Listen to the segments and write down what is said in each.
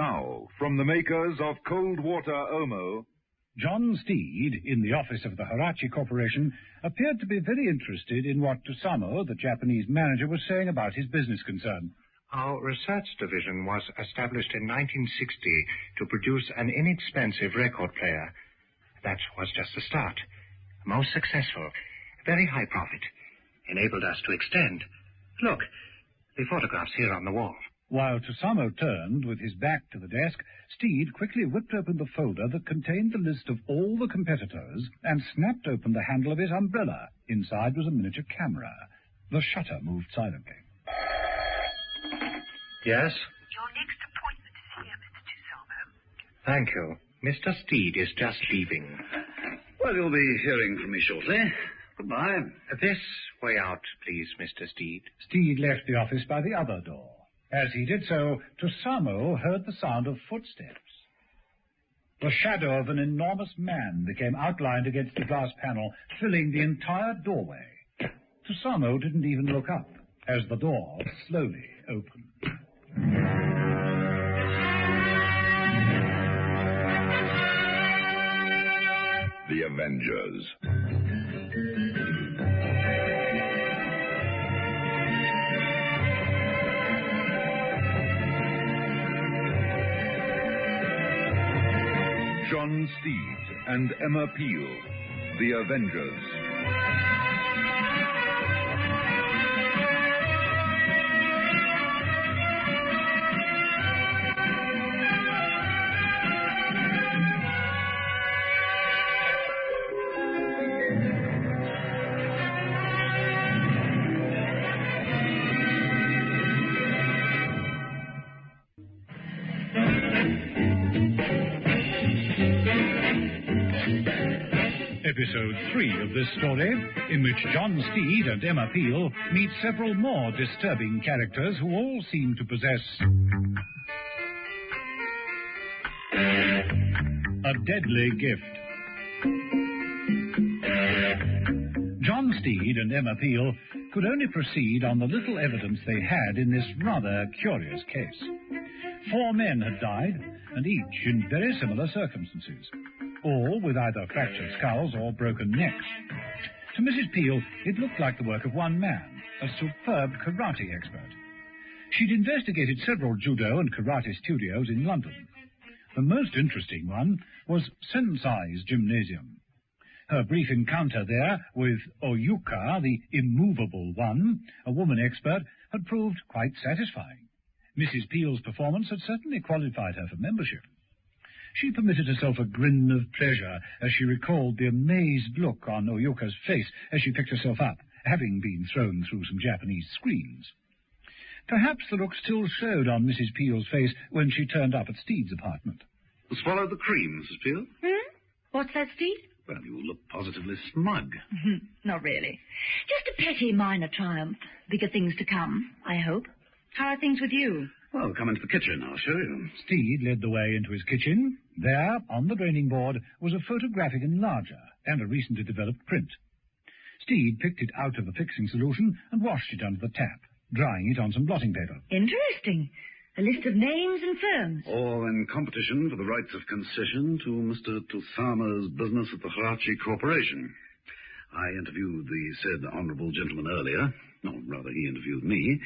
Now, from the makers of cold water Omo... John Steed, in the office of the Hirachi Corporation, appeared to be very interested in what Tusamo, the Japanese manager, was saying about his business concern. Our research division was established in 1960 to produce an inexpensive record player. That was just the start. Most successful, very high profit. Enabled us to extend. Look, the photographs here on the wall. While Tusamo turned with his back to the desk, Steed quickly whipped open the folder that contained the list of all the competitors and snapped open the handle of his umbrella. Inside was a miniature camera. The shutter moved silently. Yes? Your next appointment is here, Mr. Tusamo. Thank you. Mr. Steed is just leaving. Well, you'll be hearing from me shortly. Goodbye. This way out, please, Mr. Steed. Steed left the office by the other door. As he did so, Tusamo heard the sound of footsteps. The shadow of an enormous man became outlined against the glass panel, filling the entire doorway. Tusamo didn't even look up as the door slowly opened. The Avengers. John Steed and Emma Peel, The Avengers. Episode 3 of this story, in which John Steed and Emma Peel meet several more disturbing characters who all seem to possess a deadly gift. John Steed and Emma Peel could only proceed on the little evidence they had in this rather curious case. 4 men had died, and each in very similar circumstances, all with either fractured skulls or broken necks. To Mrs. Peel, it looked like the work of one man, a superb karate expert. She'd investigated several judo and karate studios in London. The most interesting one was Sensei's gymnasium. Her brief encounter there with Oyuka, the immovable one, a woman expert, had proved quite satisfying. Mrs. Peel's performance had certainly qualified her for membership. She permitted herself a grin of pleasure as she recalled the amazed look on Oyuka's face as she picked herself up, having been thrown through some Japanese screens. Perhaps the look still showed on Mrs. Peel's face when she turned up at Steed's apartment. Swallow the cream, Mrs. Peel. What's that, Steve? Well, you look positively smug. Not really. Just a petty minor triumph. Bigger things to come, I hope. How are things with you? Well, come into the kitchen, I'll show you. Steed led the way into his kitchen. There, on the draining board, was a photographic enlarger and a recently developed print. Steed picked it out of the fixing solution and washed it under the tap, drying it on some blotting paper. Interesting. A list of names and firms. All in competition for the rights of concession to Mr. Tusama's business at the Hirachi Corporation. I interviewed the said honourable gentleman earlier. No, rather, he interviewed me.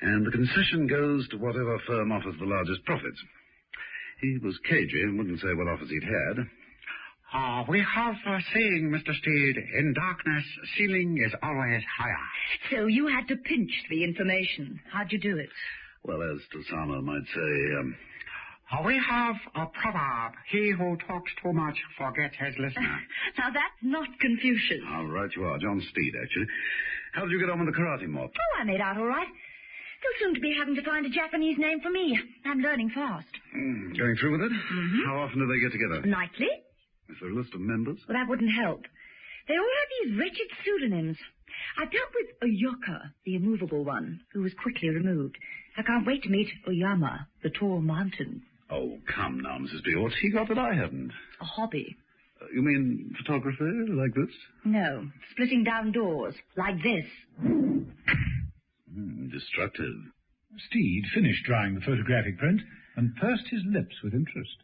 And the concession goes to whatever firm offers the largest profits. He was cagey and wouldn't say what offers he'd had. We have a saying, Mr. Steed, in darkness, ceiling is always higher. So you had to pinch the information. How'd you do it? Well, as Tusama might say, We have a proverb, he who talks too much forgets his listener. Now that's not Confucius. all right, you are. John Steed, actually. How did you get on with the karate mob? Oh, I made out all right. Still soon to be having to find a Japanese name for me. I'm learning fast. Going through with it? Mm-hmm. How often do they get together? Nightly? Is there a list of members? Well, that wouldn't help. They all have these wretched pseudonyms. I dealt with Oyuka, the immovable one, who was quickly removed. I can't wait to meet Oyama, the tall mountain. Oh, come now, Mrs. B. What's he got that I haven't? A hobby. You mean photography, like this? No, splitting down doors, like this. Destructive. Steed finished drying the photographic print and pursed his lips with interest.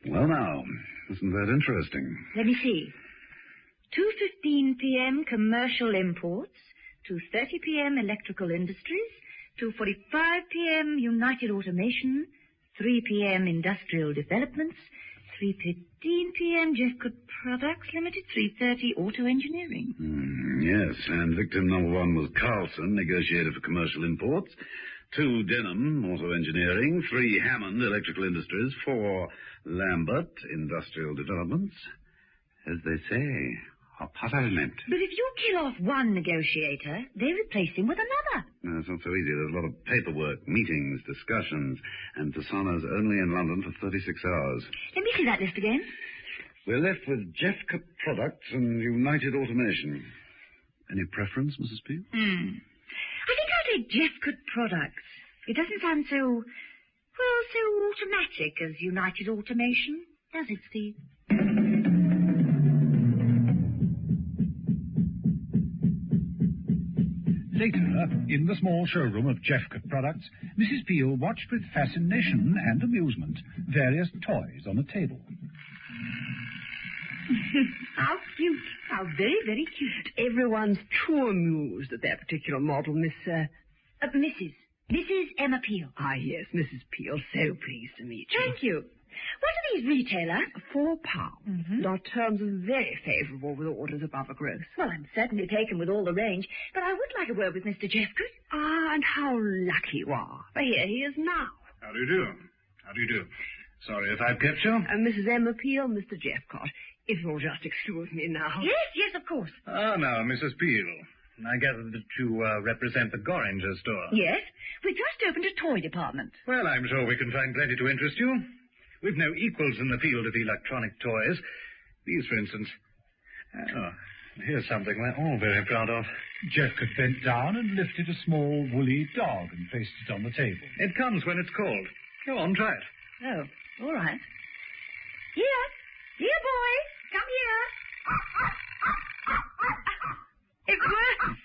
Well, now, isn't that interesting? Let me see. 2:15 p.m. commercial imports, 2:30 p.m. electrical industries, 2:45 p.m. United Automation, 3 p.m. industrial developments, 3:15 p.m. Jeffcoat Products Limited, 3:30 auto engineering. Yes, and victim number 1 was Carlson, negotiator for commercial imports. 2, Denham, auto engineering. 3, Hammond, electrical industries. 4, Lambert, industrial developments. As they say, a puzzlement. But if you kill off one negotiator, they replace him with another. No, it's not so easy. There's a lot of paperwork, meetings, discussions, and Tosano's only in London for 36 hours. Let me see that list again. We're left with Jeffcoat Products and United Automation. Any preference, Mrs. Peel? I think I'll take Jeffcoat Products. It doesn't sound so automatic as United Automation, does it, Steve? Later, in the small showroom of Jeffcoat Products, Mrs. Peel watched with fascination and amusement various toys on a table. How cute. How very, very cute. Everyone's too amused at that particular model, Mrs. Emma Peel. Ah, yes, Mrs. Peel. So pleased to meet you. Thank you. What are these retailers? £4. Our terms are very favourable with orders above a gross. Well, I'm certainly taken with all the range, but I would like a word with Mr. Jeffcoat. Ah, and how lucky you are. For here he is now. How do you do? How do you do? Sorry if I've kept you. And Mrs. Emma Peel, Mr. Jeffcoat. If you'll just excuse me now. Yes, of course. Ah, now, Mrs. Peel. I gather that you represent the Gorringer store. Yes. We've just opened a toy department. Well, I'm sure we can find plenty to interest you. We've no equals in the field of electronic toys. These, for instance. Oh, here's something we're all very proud of. Jeffcoat bent down and lifted a small woolly dog and placed it on the table. It comes when it's called. Go on, try it. Oh, all right. Here, boy, come here. It works.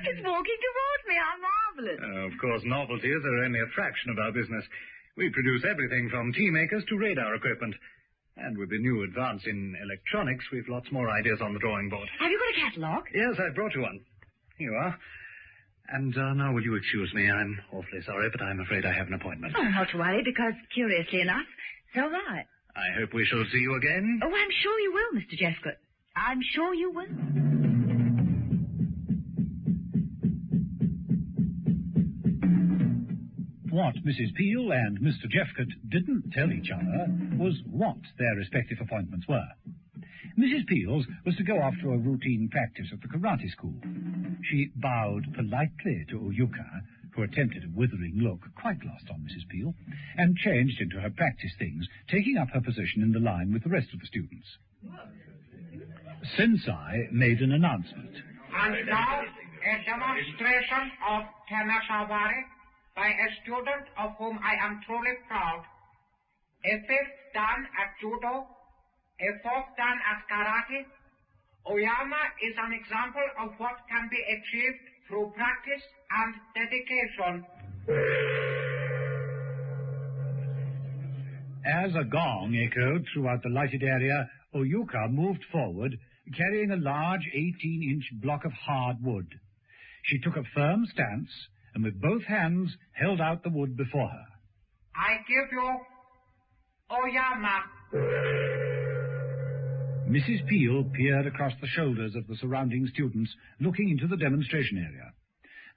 It's walking towards me. How marvellous. Of course, novelties are only a fraction of our business. We produce everything from tea makers to radar equipment. And with the new advance in electronics, we've lots more ideas on the drawing board. Have you got a catalogue? Yes, I've brought you one. Here you are. And now will you excuse me? I'm awfully sorry, but I'm afraid I have an appointment. Oh, not to worry, because, curiously enough, so have I. I hope we shall see you again. Oh, I'm sure you will, Mr. Jeffcoat. I'm sure you will. What Mrs. Peel and Mr. Jeffcoat didn't tell each other was what their respective appointments were. Mrs. Peel's was to go off to a routine practice at the karate school. She bowed politely to Oyuka, who attempted a withering look, quite lost on Mrs. Peel, and changed into her practice things, taking up her position in the line with the rest of the students. Sensei made an announcement. And now, a demonstration of Temashawari by a student of whom I am truly proud. A fifth dan at judo, a fourth dan at karate. Oyama is an example of what can be achieved through practice and dedication. As a gong echoed throughout the lighted area, Oyuka moved forward, carrying a large 18-inch block of hard wood. She took a firm stance and with both hands held out the wood before her. I give you Oyama. Mrs. Peel peered across the shoulders of the surrounding students, looking into the demonstration area.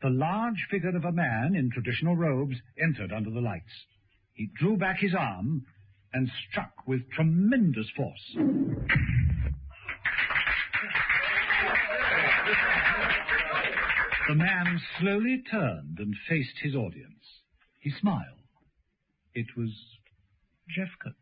The large figure of a man in traditional robes entered under the lights. He drew back his arm and struck with tremendous force. The man slowly turned and faced his audience. He smiled. It was Jeffcoat.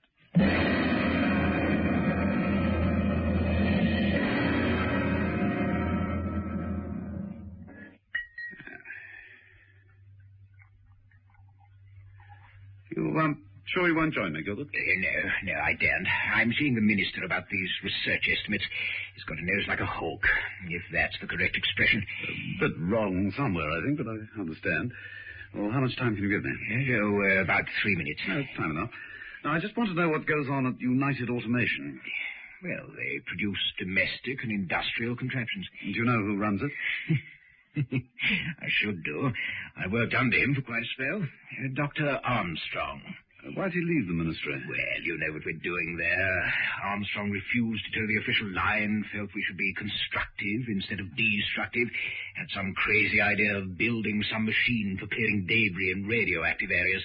Sure you won't join me, Gilbert? No, I daren't. I'm seeing the minister about these research estimates. He's got a nose like a hawk, if that's the correct expression. A bit wrong somewhere, I think, but I understand. Well, how much time can you give me? About 3 minutes. No, it's time enough. Now, I just want to know what goes on at United Automation. Well, they produce domestic and industrial contraptions. Do you know who runs it? I should do. I worked under him for quite a spell. Dr. Armstrong. Why'd he leave the ministry? Well, you know what we're doing there. Armstrong refused to toe the official line, felt we should be constructive instead of destructive, had some crazy idea of building some machine for clearing debris in radioactive areas.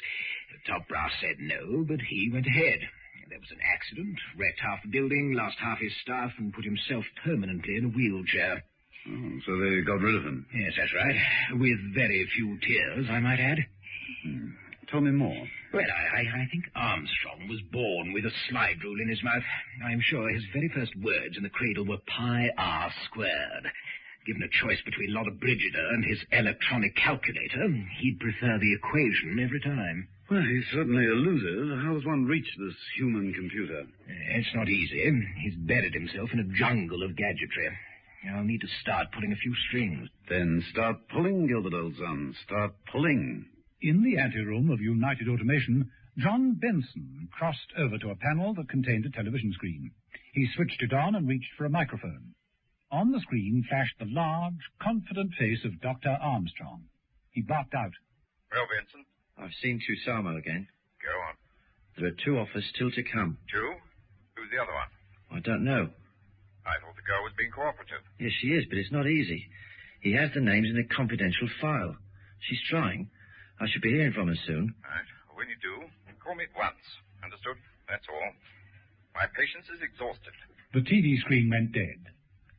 The top brass said no, but he went ahead. There was an accident, wrecked half the building, lost half his staff, and put himself permanently in a wheelchair. Oh, so they got rid of him? Yes, that's right. With very few tears, I might add. Tell me more. Well, I think Armstrong was born with a slide rule in his mouth. I'm sure his very first words in the cradle were pi r squared. Given a choice between Lotta Brigida and his electronic calculator, he'd prefer the equation every time. Well, he's certainly elusive. How does one reach this human computer? It's not easy. He's buried himself in a jungle of gadgetry. I'll need to start pulling a few strings. Then start pulling, Gilbert, old son. Start pulling. In the anteroom of United Automation, John Benson crossed over to a panel that contained a television screen. He switched it on and reached for a microphone. On the screen flashed the large, confident face of Dr. Armstrong. He barked out. Well, Benson? I've seen Tusamo again. Go on. There are 2 offers still to come. 2? Who's the other one? I don't know. I thought the girl was being cooperative. Yes, she is, but it's not easy. He has the names in a confidential file. She's trying. I should be hearing from her soon. Right. When you do, call me at once. Understood? That's all. My patience is exhausted. The TV screen went dead.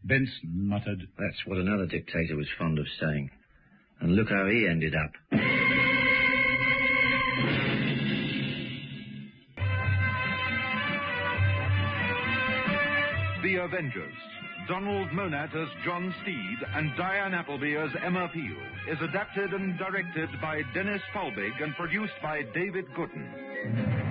Benson muttered, That's what another dictator was fond of saying. And look how he ended up. The Avengers. Donald Monat as John Steed and Diane Appleby as Emma Peel is adapted and directed by Dennis Falbig and produced by David Gooden.